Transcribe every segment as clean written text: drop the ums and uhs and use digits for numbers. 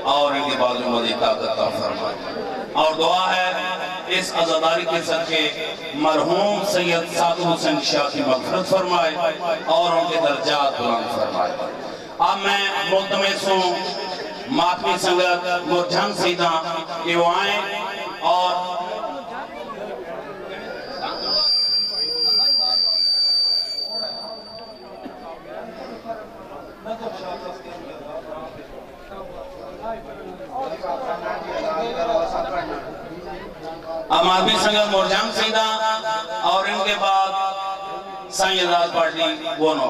और इनके बाजू मज़ीद ताकत अता फरमाए। और दुआ है इस अज़ादारी के सदके मरहूम सैयद सादुल हुसैन शाह की मग़फ़िरत फरमाए और उनके दर्जात बुलंद फरमाए। अब मैं मुल्तमस हूँ मातमी संगत मुरझान सीधा ये वो आए और मातमी संगत मुरझान सीधा और इनके बाद साईं आज़ाद पार्टी बोनो।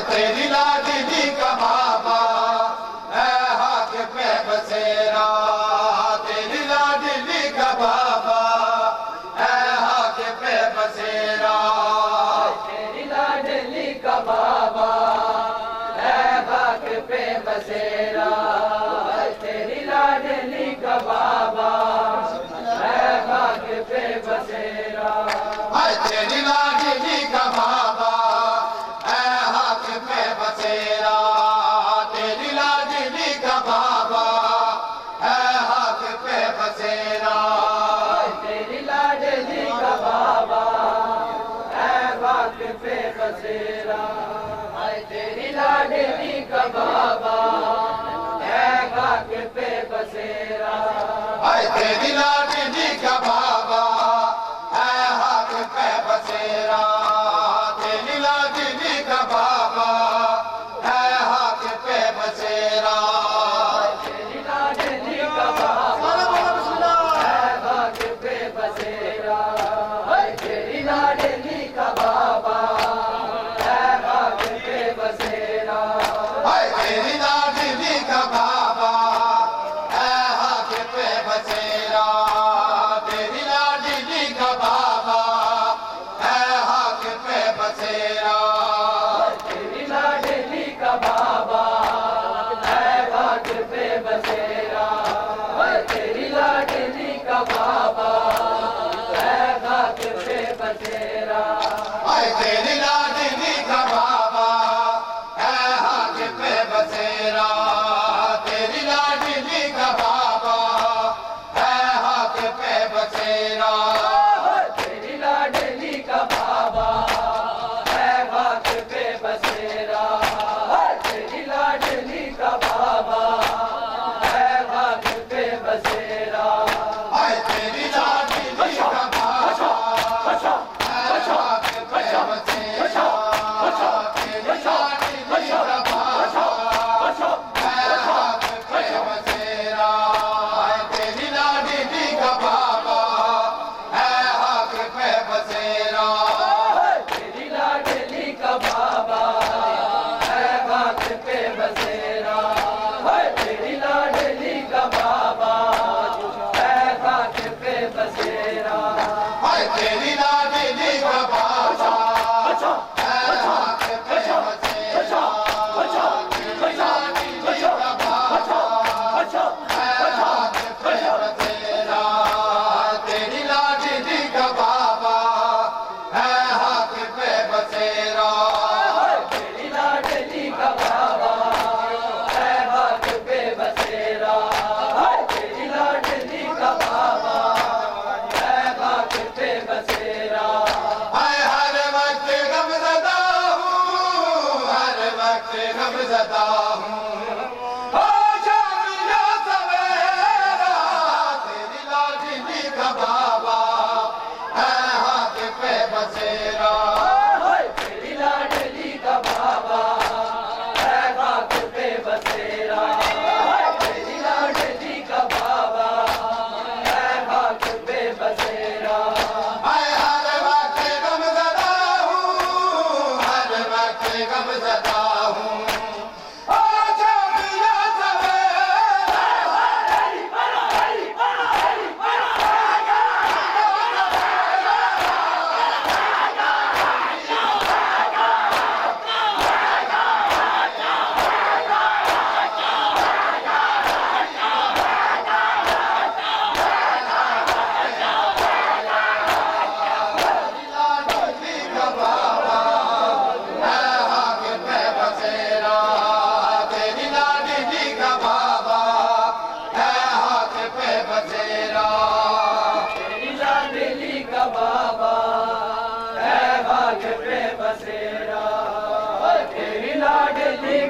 तेरी लाडली का बाबा है हाथ पे बसेरा, तेरी लाडली का बाबा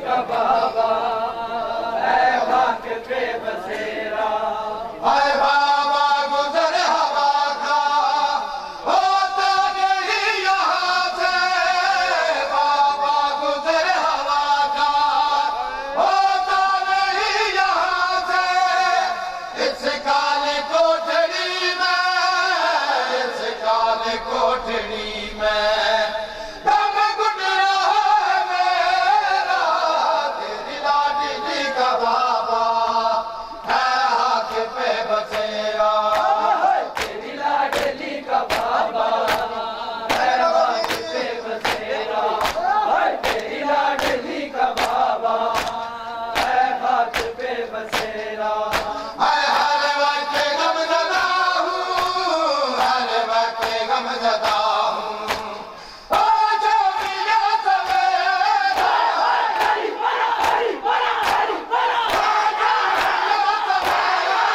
का बाबा है खाक पे बसेरा। हाय बाबा गुजर हवा का होता नहीं यहाँ से, बाबा गुजर हवा का होता नहीं यहाँ से। इस काले कोठड़ी में, इस काले कोठड़ी में दम घुट रहा है मेरा। तेरी लाडली का बाबा है हाथ पे बसेरा। तेरी लाडली का बाबा है हाथ पे बसेरा। तेरी लाडली का बाबा है हाथ पे बसेरा। हर वक्त गमज़दा हूँ, हर वक्त गमज़दा हूँ। आजा मिया सवेरा, हरी बरा, हरी बरा, हरी बरा। आजा मिया सवेरा,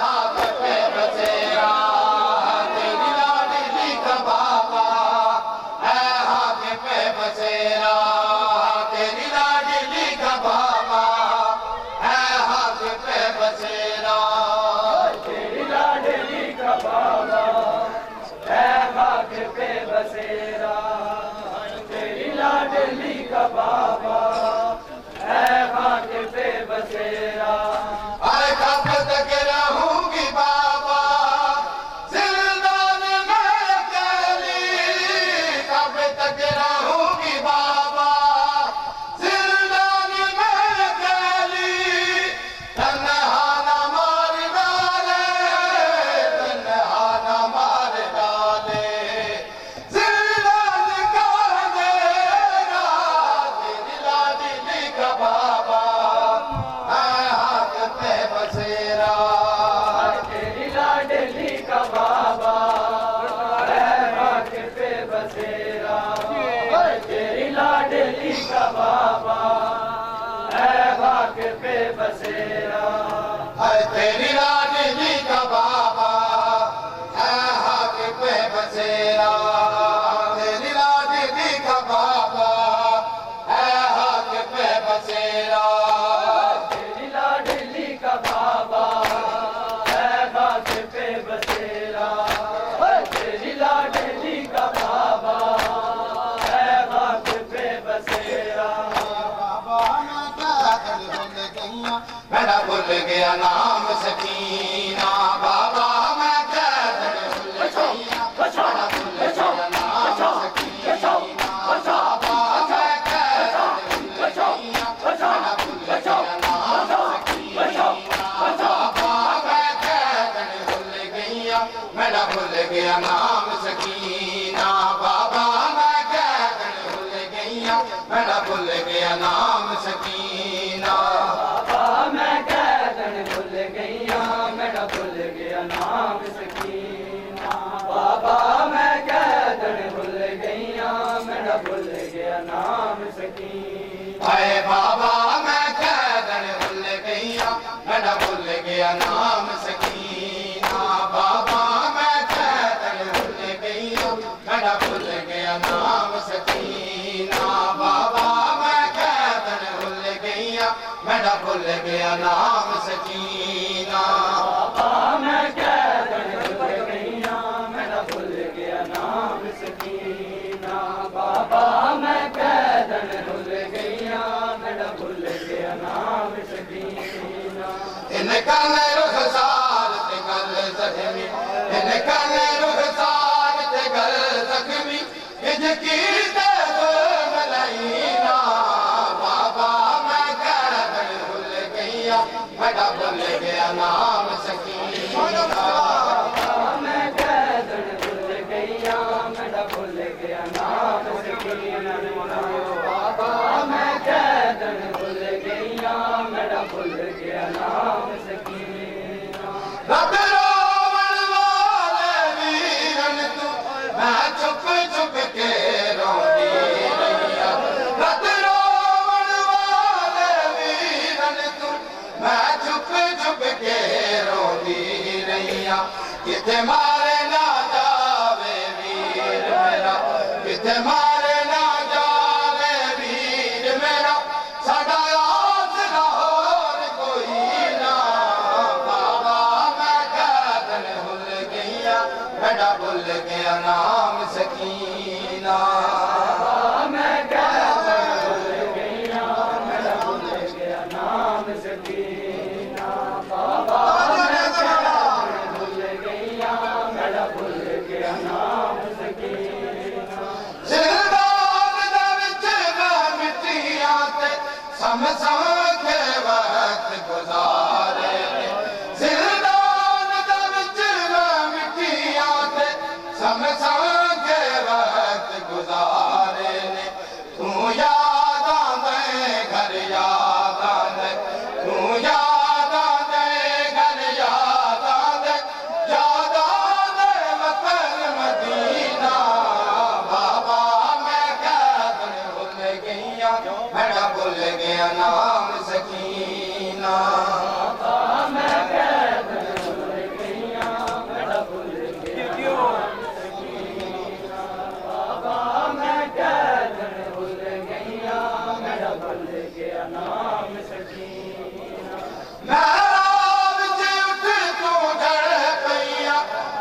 हाथ पे बसेरा। तेरी लाडली का बाबा है हाथ पे बसेरा। तेरी लाडली का बाबा है हाथ पे बसेरा। तेरी लाडली का बाबा है हाथ पे बसेरा। तेरी लाडली का बाबा है हाथ पे बसेरा। अरे कब तक रहूंगी बाबा जिंदान में अकेली, कब तक रहूंगी बाबा जिंदान में अकेली। तन्हा न मार डाले, तन्हा न मार डाले, जिंदान का अंधेरा। तेरी लाडली का बाबा है हाथ पे बसेरा। तेरी लाडली का बाबा है हाथ पे बसेरा। तेरी लाडली का बाबा है हाथ पे बसेरा। तेरी लाडली का बाबा है हाथ पे बसेरा। तेरी लाडली का बाबा है हाथ पे बसेरा। तेरी लाडली का बाबा है हाथ पे बसेरा। तेरी लाडली का बाबा है हाथ पे बसेरा। बाबा मैं भूल गया नाम सकीना। बाबा मैं कैद भूल गया, मैं भूल गया नाम सकीना। बाबा मैं कैद भूल गया, मैं भूल गया नाम सकीना। बाबा मैं कैद भूल गया, मैं भूल गया नाम सकीना। बाबा मैं कैद भूल गया, मैं भूल गया नाम सकीना। बाबा मैं कैदन भूल गया, मैं भूल गया नाम सकीना। बाबा मैं कैदन भूल गया, मैं भूल गया नाम सकीना। अरे बाबा मैं कैदन भूल गया, मैं भूल गया नाम सकीना। बाबा मैं कैदन भूल गया, मैं भूल गया नाम सकीना। बाबा मैं कैदन भूल गया, मैं भूल गया नाम सकीना। बाबा मैं कैदन भूल गया, मैं भूल गया नाम सकीना। बाबा मैं कैदन भूल गया, मैं भूल गया नाम सकीना। इनका रुखसार ते गल जख्मी, इनका रुखसार ते गल जख्मी, इनकी मलैना। बाबा मैं कैदन भूल गया, मैं भूल गया नाम सकीना। बाबा मैं कैदन भूल गया, मैं भूल गया नाम सकीना। बाबा मैं कैदन भूल गया, मैं भूल गया नाम सकीना। रब रोवण वाले वीरन तू मैं चुप चुप के रोंदी रहिया। रब रोवण वाले वीरन तू मैं चुप किथे मारे ना जावे वीर मेरा, किथे मारे ना जावे वीर मेरा, साडा आसरा होर कोई ना। बाबा मैं कैदन भुल गईया, मेरा भुल गया नाम सकीना। मैं कैदन भुल गईया, मेरा भुल गया नाम सकीना। बाबा मैं कैदन भुल गईया, मेरा भुल गया नाम सकीना। जिंदान दे विच मैं मिट्टियां ते सम के वक्त गुजारे ने। जिंदान दे विच मैं मिट्टियां ते सम के वक्त गुजारे ने। तू याद आंदे घर याद आंदे, तू याद आंदे घर याद आंदे, याद आंदे वतन मदीना। बाबा मैं कैदन भुल गईया, मेरा भुल गया नाम सकीना। बाबा मैं कैदन भुल गईया, मेरा भुल गया नाम सकीना। बाबा मैं कैदन भुल गईया, मेरा भुल गया नाम सकीना। महराब से उठ तू जड़ पईया,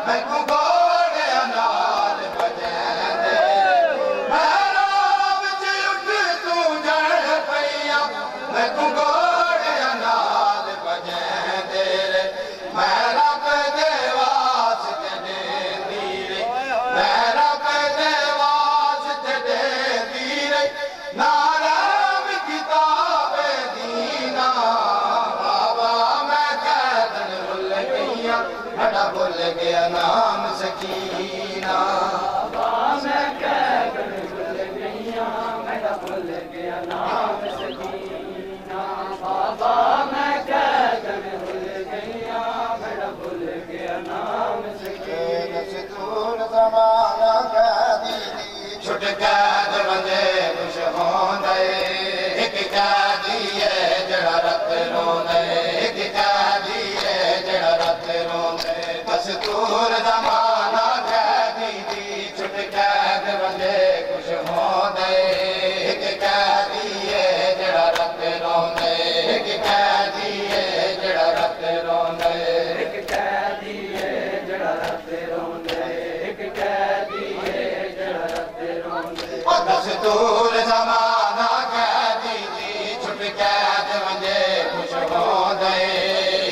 मैनू घोड़िया नाल बजैंदे। महराब से उठ तू जड़ पईया, मैनू घोड़िया नाल बजैंदे रे। मैं रब दे वास्ते देंदी रे, मैं रब दे वास्ते देंदी रे, नाराम किताबे दीना। बाबा मैं कैदन भुल गईया, मेरा भुल गया नाम सकीना। बाबा मैं कैदन भुल गईया, मेरा भुल गया नाम सकीना। बाबा मैं कैदन भुल गईया, मेरा भुल गया नाम सकीना। दूर ज़माना कैदी छुट कैद वंदे खुश होंदे, एक कैदी है जड़ा रत रोंदे, एक कैदी है जड़ा रत रोंदे। दस्तूर ज़माना कैदी दी छुट कैद वंदे खुश होंदे, एक कैदी है जड़ा रत रोंदे, एक कैदी है जड़ा रत रोंदे, एक कैदी है जड़ा रत रोंदे, एक कैदी है जड़ा रत रोंदे। दस्तूर ज़माना कैदी दी छुट कैद वंदे खुश होंदे,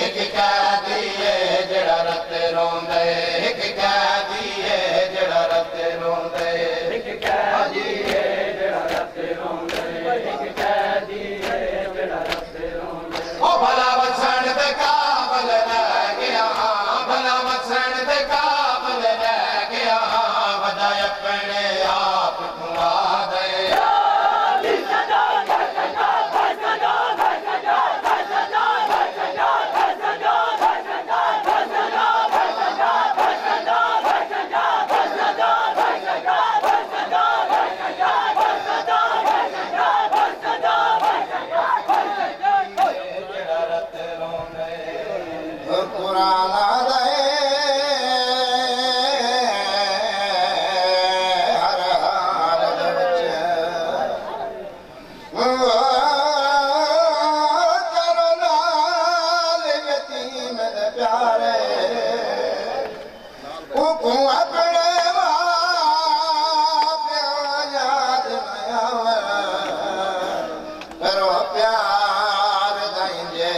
एक कैदी है जड़ा रत रोंदे, एक कैदी है जड़ा रत रोंदे, एक कैदी है जड़ा रत रोंदे, एक कैदी है जड़ा रत रोंदे। ओ भला वसण दे काबल रह गया, भला वसण दे काबल रह गया, वदा अपने आप खुआ दे। पुराना दे हर हाल दे विच करो नाल यतीम दे प्यारे, उको अपने मां प्यो याद न आवे, करो प्यार दाइंजे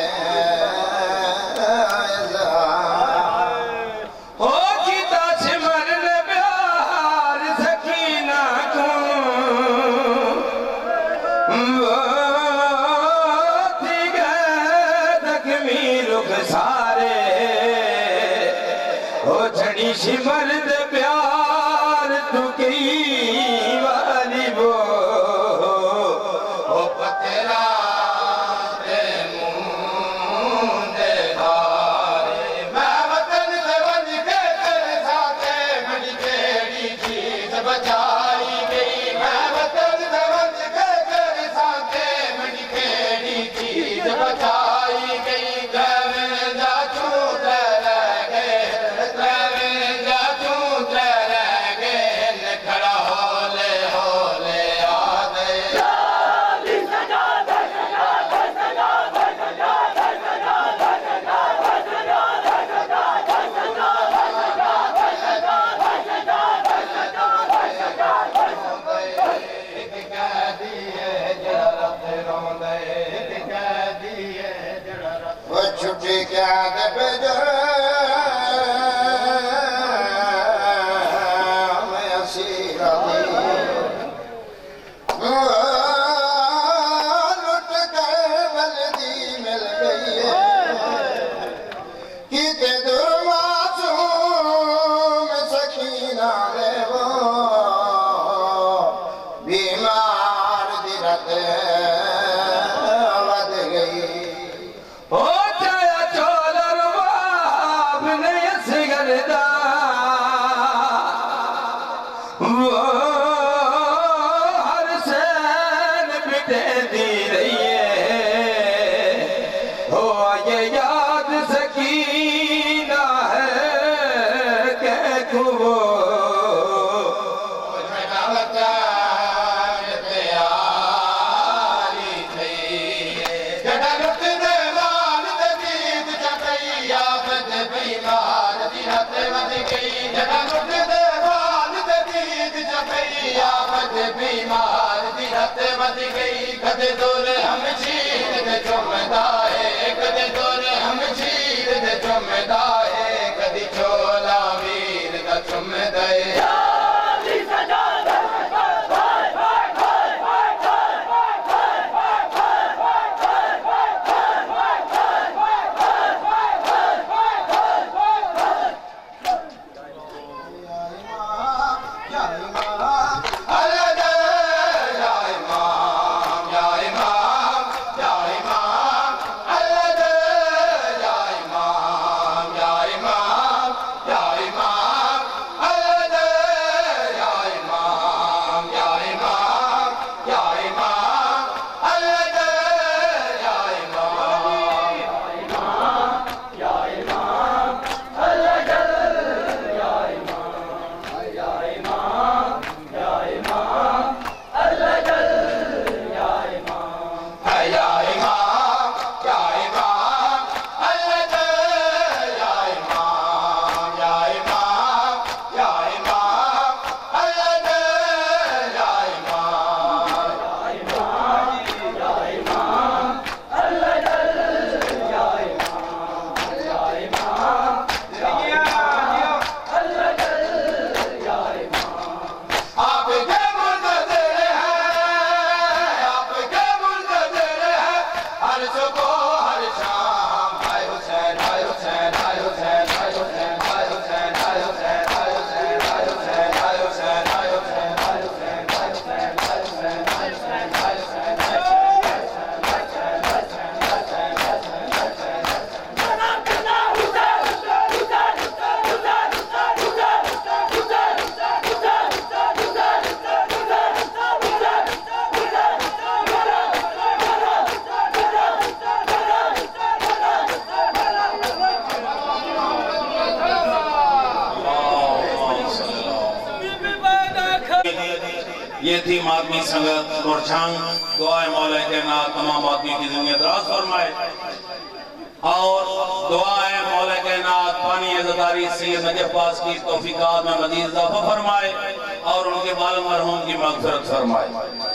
शिमर दे प्यार तू की वाली वो ओ पतेरा दे मुंह दे धारे। मैं वतन दे वन के तेरे साथे बड़ी केड़ी चीज बचाई गई, मैं वतन दे वन के तेरे साथे बड़ी केड़ी चीज बचाई गई। गैर जा छूट रह गए आखिरत वध गई हो चाया चोलर बाप ने सिगरदा वो हर सैन बिटे दी रही है हो ये याद सकीना है के को बीमार दी रत वध गई कदे दूर हम चीर दे चुमदा है कदे दूर हम चीर दे चुमदा है कदी चोला वीर दा चुमदा है ये थी मादमी संगत नूरजहां। दुआ मौला के ना तमाम आदमी की जिंदगी दराज फरमाए और दुआ है मौला के ना पानी अज़दारी सैयद नजफ पास की तौफीकात में मज़ीद इज़ाफ़ा फरमाए और उनके बाल मरहूम की मग़फ़िरत फरमाए।